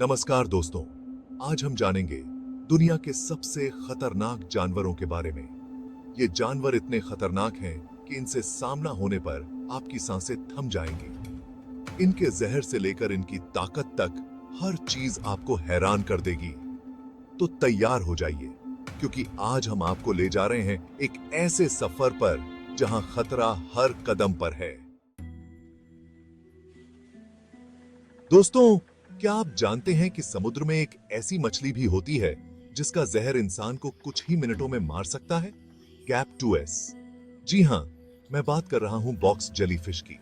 नमस्कार दोस्तों, आज हम जानेंगे दुनिया के सबसे खतरनाक जानवरों के बारे में। ये जानवर इतने खतरनाक हैं कि इनसे सामना होने पर आपकी सांसें थम जाएंगी। इनके जहर से लेकर इनकी ताकत तक हर चीज आपको हैरान कर देगी। तो तैयार हो जाइए, क्योंकि आज हम आपको ले जा रहे हैं एक ऐसे सफर पर जहां खतरा हर कदम पर है। दोस्तों, क्या आप जानते हैं कि समुद्र में एक ऐसी मछली भी होती है जिसका जहर इंसान को कुछ ही मिनटों में मार सकता है? कैप-2s। जी हां, मैं बात कर रहा हूं बॉक्स जेलीफिश की।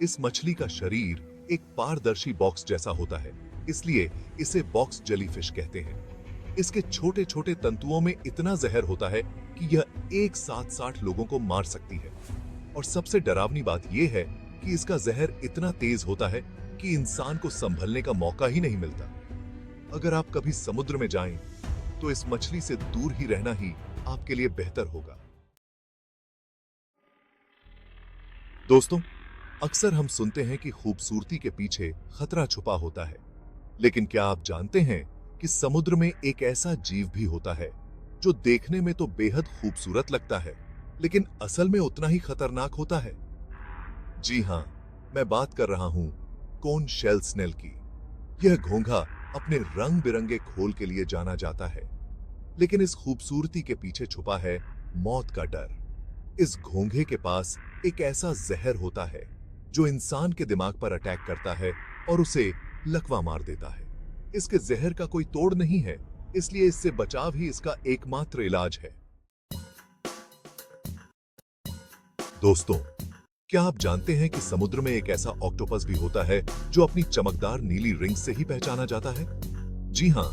इस मछली का शरीर एक पारदर्शी बॉक्स जैसा होता है, इसलिए इसे बॉक्स जेलीफिश कहते हैं। इसके छोटे छोटे तंतुओं में इतना जहर होता है कि यह एक साथ 60 लोगों को मार सकती है। और सबसे डरावनी बात यह है कि इसका जहर इतना तेज होता है कि इंसान को संभलने का मौका ही नहीं मिलता। अगर आप कभी समुद्र में जाएं, तो इस मछली से दूर ही रहना ही आपके लिए बेहतर होगा। दोस्तों, अक्सर हम सुनते हैं कि खूबसूरती के पीछे खतरा छुपा होता है, लेकिन क्या आप जानते हैं कि समुद्र में एक ऐसा जीव भी होता है जो देखने में तो बेहद खूबसूरत लगता है, लेकिन असल में उतना ही खतरनाक होता है? जी हां, मैं बात कर रहा हूं कोन शेल स्नेल की। यह घोंघा अपने रंग बिरंगे खोल के लिए जाना जाता है, लेकिन इस खूबसूरती के पीछे छुपा है मौत का डर। इस घोंघे के पास एक ऐसा जहर होता है जो इंसान के दिमाग पर अटैक करता है और उसे लकवा मार देता है। इसके जहर का कोई तोड़ नहीं है, इसलिए इससे बचाव ही इसका एकमात्र इलाज है। दोस्तों, क्या आप जानते हैं कि समुद्र में एक ऐसा ऑक्टोपस भी होता है जो अपनी चमकदार नीली रिंग से ही पहचाना जाता है? जी हां,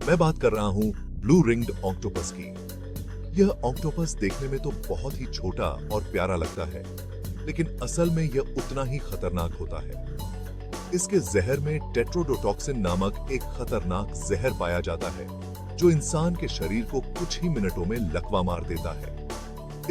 मैं बात कर रहा हूं ब्लू रिंग्ड ऑक्टोपस की। यह ऑक्टोपस देखने में तो बहुत ही छोटा और प्यारा लगता है, लेकिन असल में यह उतना ही खतरनाक होता है। इसके जहर में टेट्रोडोटॉक्सिन नामक एक खतरनाक जहर पाया जाता है जो इंसान के शरीर को कुछ ही मिनटों में लकवा मार देता है।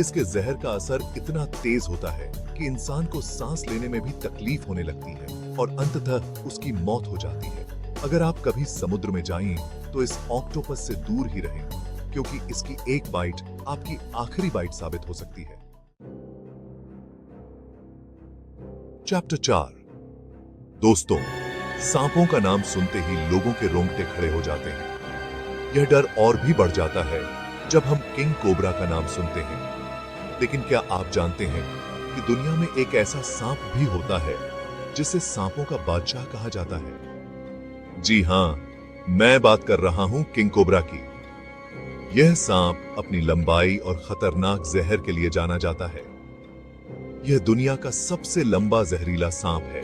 इसके जहर का असर इतना तेज होता है कि इंसान को सांस लेने में भी तकलीफ होने लगती है और अंततः उसकी मौत हो जाती है। अगर आप कभी समुद्र में जाएं, तो इस ऑक्टोपस से दूर ही रहें, क्योंकि इसकी एक बाइट आपकी आखिरी बाइट साबित हो सकती है। चैप्टर 4। दोस्तों, सांपों का नाम सुनते ही लोगों के रोंगटे खड़े हो जाते हैं। यह डर और भी बढ़ जाता है जब हम किंग कोबरा का नाम सुनते हैं। लेकिन क्या आप जानते हैं कि दुनिया में एक ऐसा सांप भी होता है जिसे सांपों का बादशाह कहा जाता है? जी हां, मैं बात कर रहा हूं किंग कोबरा की। यह सांप अपनी लंबाई और खतरनाक जहर के लिए जाना जाता है। यह दुनिया का सबसे लंबा जहरीला सांप है।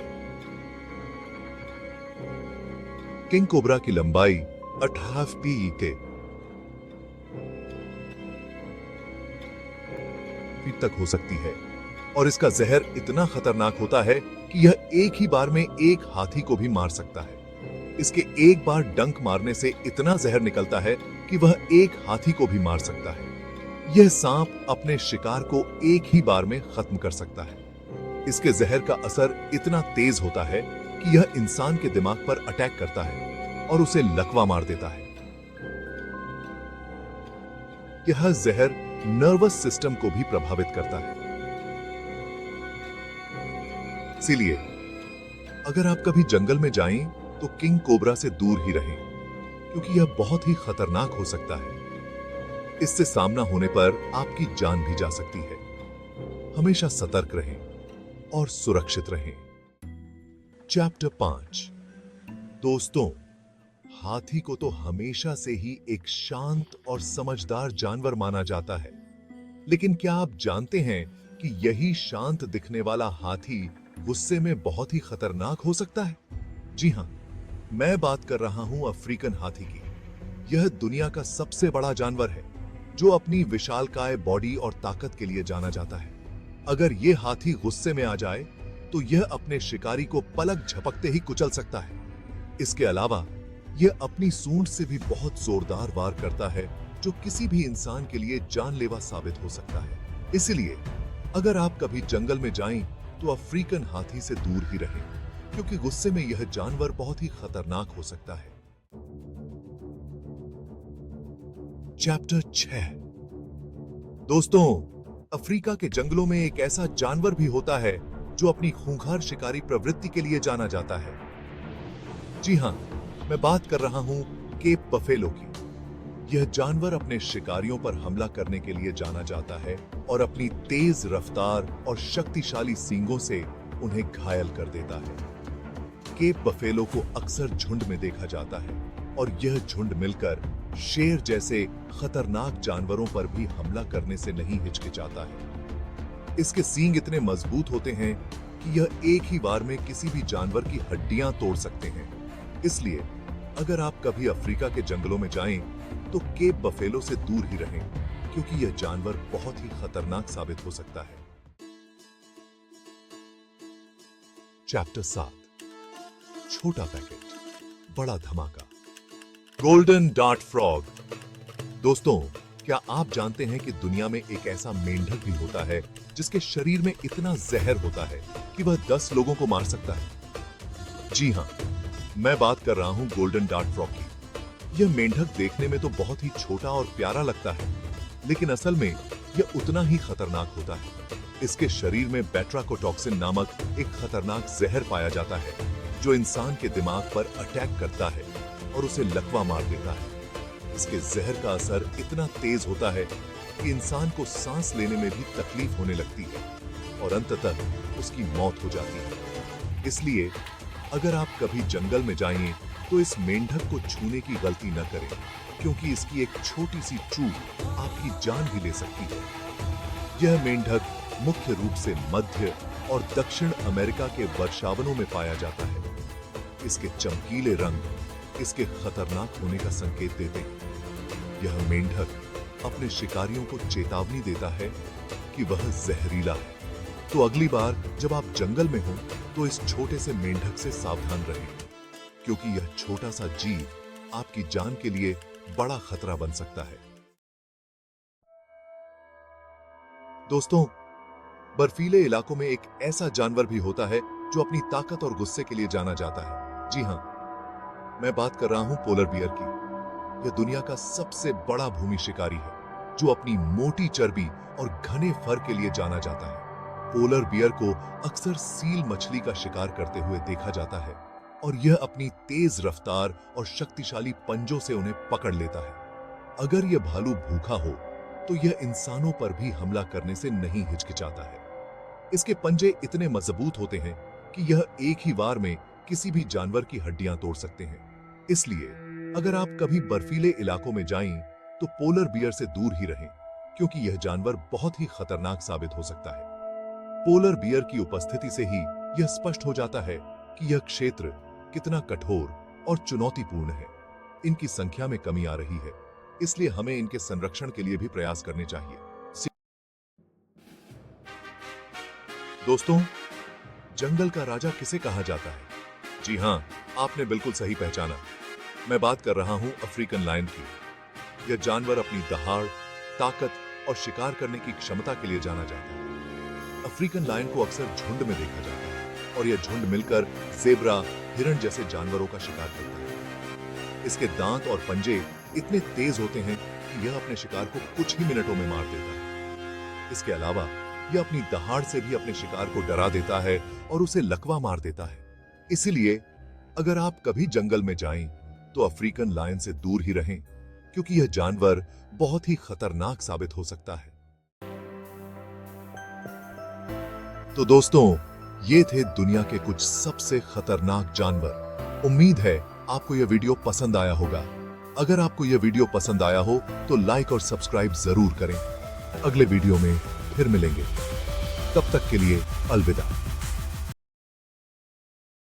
किंग कोबरा की लंबाई 18 फीट तक हो सकती है और इसका जहर इतना खतरनाक होता है कि यह एक ही बार में एक हाथी को भी मार सकता है। इसके एक बार डंक मारने से इतना जहर निकलता है कि वह एक हाथी को भी मार सकता है। यह सांप अपने शिकार को एक ही बार में खत्म कर सकता है। इसके जहर का असर इतना तेज होता है कि यह इंसान के दिमाग पर अटैक करता है और उसे लकवा मार देता है। यह जहर नर्वस सिस्टम को भी प्रभावित करता है। इसीलिए अगर आप कभी जंगल में जाएं, तो किंग कोबरा से दूर ही रहें, क्योंकि यह बहुत ही खतरनाक हो सकता है। इससे सामना होने पर आपकी जान भी जा सकती है। हमेशा सतर्क रहें और सुरक्षित रहें। चैप्टर 5। दोस्तों, हाथी को तो हमेशा से ही एक शांत और समझदार जानवर माना जाता है, लेकिन क्या आप जानते हैं कि यही शांत दिखने वाला हाथी गुस्से में बहुत ही खतरनाक हो सकता है? जी हां, मैं बात कर रहा हूं अफ्रीकन हाथी की। यह दुनिया का सबसे बड़ा जानवर है जो अपनी विशालकाय बॉडी और ताकत के लिए जाना जाता है। अगर यह हाथी गुस्से में आ जाए, तो यह अपने शिकारी को पलक झपकते ही कुचल सकता है। इसके अलावा यह अपनी सूंड से भी बहुत जोरदार वार करता है, जो किसी भी इंसान के लिए जानलेवा साबित हो सकता है। इसलिए अगर आप कभी जंगल में जाएं, तो अफ्रीकन हाथी से दूर ही रहें, क्योंकि गुस्से में यह जानवर बहुत ही खतरनाक हो सकता है। चैप्टर 6। दोस्तों, अफ्रीका के जंगलों में एक ऐसा जानवर भी होता है जो अपनी खूंखार शिकारी प्रवृत्ति के लिए जाना जाता है। जी हां, मैं बात कर रहा हूं केप बफेलो की। यह जानवर अपने शिकारियों पर हमला करने के लिए जाना जाता है और अपनी तेज रफ्तार और शक्तिशाली सींगों से उन्हें घायल कर देता है। केप बफेलो को अक्सर झुंड में देखा जाता है और यह झुंड मिलकर शेर जैसे खतरनाक जानवरों पर भी हमला करने से नहीं हिचकिचाता है। इसके सींग इतने मजबूत होते हैं कि यह एक ही बार में किसी भी जानवर की हड्डियां तोड़ सकते हैं। इसलिए अगर आप कभी अफ्रीका के जंगलों में जाएं तो केप बफेलो से दूर ही रहें, क्योंकि यह जानवर बहुत ही खतरनाक साबित हो सकता है। चैप्टर 7। छोटा पैकेट, बड़ा धमाका। Golden dart frog. दोस्तों, क्या आप जानते हैं कि दुनिया में एक ऐसा मेंढक भी होता है जिसके शरीर में इतना जहर होता है कि वह 10 लोगों को मार सकता है? जी हां, मैं बात कर रहा हूं गोल्डन डार्ट फ्रॉग की। यह मेंढक देखने में तो बहुत ही छोटा और प्यारा लगता है, लेकिन असल में यह उतना ही खतरनाक होता है। इसके शरीर में बेट्राकोटॉक्सिन नामक एक खतरनाक जहर पाया जाता है जो इंसान के दिमाग पर अटैक करता है और उसे लकवा मार देता है। इसके जहर का असर इतना तेज होता है कि इंसान को सांस लेने में भी तकलीफ होने लगती है और अंततः उसकी मौत हो जाती है। इसलिए अगर आप कभी जंगल में जाएं तो इस मेंढक को छूने की गलती न करें, क्योंकि इसकी एक छोटी सी चूक आपकी जान भी ले सकती है। यह मेंढक मुख्य रूप से मध्य और दक्षिण अमेरिका के वर्षावनों में पाया जाता है। इसके चमकीले रंग इसके खतरनाक होने का संकेत देते हैं। यह मेंढक अपने शिकारियों को चेतावनी देता है कि वह जहरीला है। तो अगली बार जब आप जंगल में हो तो इस छोटे से मेंढक से सावधान रहें, क्योंकि यह छोटा सा जीव आपकी जान के लिए बड़ा खतरा बन सकता है। दोस्तों, बर्फीले इलाकों में एक ऐसा जानवर भी होता है जो अपनी ताकत और गुस्से के लिए जाना जाता है। जी हां, मैं बात कर रहा हूं पोलर बियर की। यह दुनिया का सबसे बड़ा भूमि शिकारी है जो अपनी मोटी चर्बी और घने फर के लिए जाना जाता है। पोलर बियर को अक्सर सील मछली का शिकार करते हुए देखा जाता है और यह अपनी तेज रफ्तार और शक्तिशाली पंजों से उन्हें पकड़ लेता है। अगर यह भालू भूखा हो तो यह इंसानों पर भी हमला करने से नहीं हिचकिचाता है। इसके पंजे इतने मजबूत होते हैं कि यह एक ही बार में किसी भी जानवर की हड्डियां तोड़ सकते हैं। इसलिए अगर आप कभी बर्फीले इलाकों में जाएं तो पोलर बियर से दूर ही रहें, क्योंकि यह जानवर बहुत ही खतरनाक साबित हो सकता है। पोलर बियर की उपस्थिति से ही यह स्पष्ट हो जाता है कि यह क्षेत्र कितना कठोर और चुनौतीपूर्ण है। इनकी संख्या में कमी आ रही है, इसलिए हमें इनके संरक्षण के लिए भी प्रयास करने चाहिए। दोस्तों, जंगल का राजा किसे कहा जाता है? जी हां, आपने बिल्कुल सही पहचाना। मैं बात कर रहा हूं अफ्रीकन लायन की। यह जानवर अपनी दहाड़, ताकत और शिकार करने की क्षमता के लिए जाना जाता है। अफ्रीकन लायन को अक्सर झुंड में देखा जाता है और यह झुंड मिलकर ज़ेब्रा, हिरण जैसे जानवरों का शिकार करता है। इसके दांत और पंजे इतने तेज होते हैं कि यह अपने शिकार को कुछ ही मिनटों में मार देता है। इसके अलावा यह अपनी दहाड़ से भी अपने शिकार को डरा देता है और उसे लकवा मार देता है। इसीलिए अगर आप कभी जंगल में जाएं तो अफ्रीकन लायन से दूर ही रहें, क्योंकि यह जानवर बहुत ही खतरनाक साबित हो सकता है। तो दोस्तों, ये थे दुनिया के कुछ सबसे खतरनाक जानवर। उम्मीद है आपको यह वीडियो पसंद आया होगा। अगर आपको यह वीडियो पसंद आया हो तो लाइक और सब्सक्राइब जरूर करें। अगले वीडियो में फिर मिलेंगे। तब तक के लिए अलविदा।